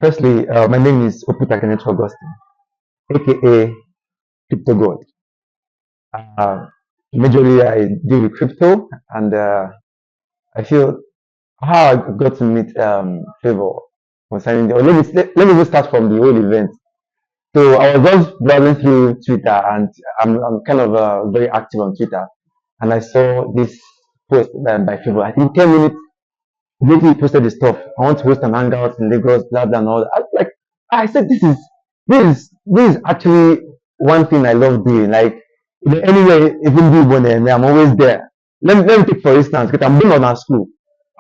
Firstly, my name is Oputa Kenechukwu, aka Crypto God. Uh, Majorly, I deal with crypto, and I feel how I got to meet Favor concerning the. Let me just start from the whole event. So I was just browsing through Twitter, and I'm kind of very active on Twitter, and I saw this post by Favor. I think 10 minutes lately he posted the stuff. I want to host an hangout in Lagos, blah blah and all that. I was like, I said this is actually one thing I love doing. Like, anywhere, even do when I'm always there. Let me take for instance, because I'm doing on our school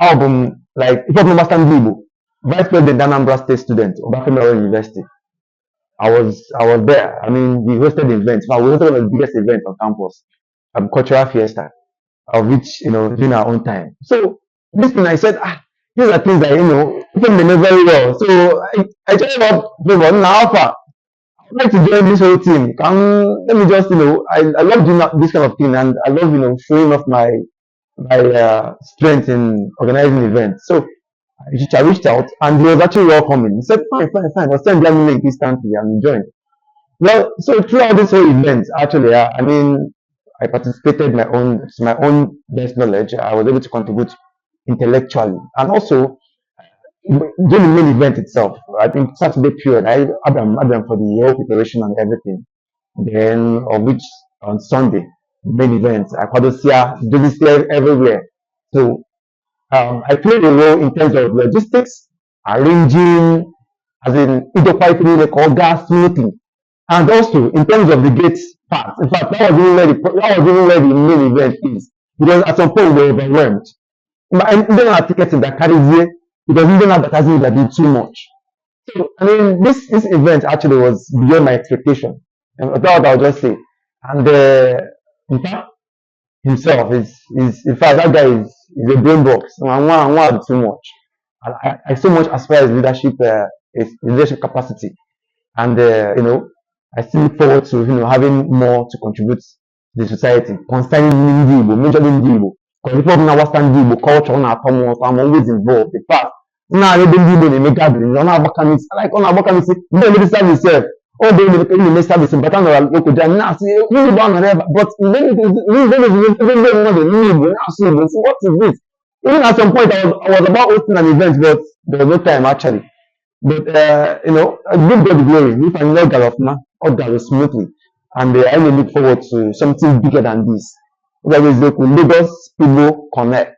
album, like if I'm Master Igbo, Vice President Anambra State student of Afro University. I was there. I mean, we hosted the event. We hosted one of the biggest events on campus, cultural fiesta, of which during our own time. So this thing I said, these are things that people may know very well. So I told him about Favor now. Alpha, I'd like to join this whole team. Come, let me just I love doing this kind of thing, and I love showing off my strength in organizing events. So I reached out, and he was actually welcoming. He said, fine, fine, fine. I'll send them link instantly and join. Well, so throughout this whole event, actually, I mean, I participated to my own best knowledge. I was able to contribute intellectually, and also during the main event itself. I think Saturday period, I had them for the whole preparation and everything. Then, of which on Sunday, main event, I could see everywhere. So I played a role in terms of logistics, arranging, as in interpreting the call gas smoothly, and also in terms of the gate part. In fact, that was even where the main event is, because at some point we were overwhelmed. And even our ticketing that carries here, because even advertising that did too much. So I mean, this event actually was beyond my expectation, and that's what I'll just say. And in fact, himself is in fact that guy is a brain box. I want too much. I so much aspire his leadership capacity, and I still look forward to having more to contribute to the society concerning Ndi Igbo, majorly Ndi Igbo. Because people now understand Ndi Igbo culture, I'm always involved. In fact, now I don't Ndi Igbo in a gathering. On our committee, like on our committee, you don't really serve yourself. All day in the service, but I'm not local jam. Now see, you don't whatever. But then it is even more than Igbo. Now see, what is this? Even at some point, I was about hosting an event, but there was no time actually. But I give God the glory. If I'm not Galofna, all goes smoothly, and I really look forward to something bigger than this. That is the Lagos Igbo Connect.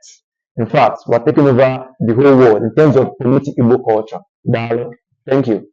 In fact, we're taking over the whole world in terms of promoting Igbo culture. Thank you.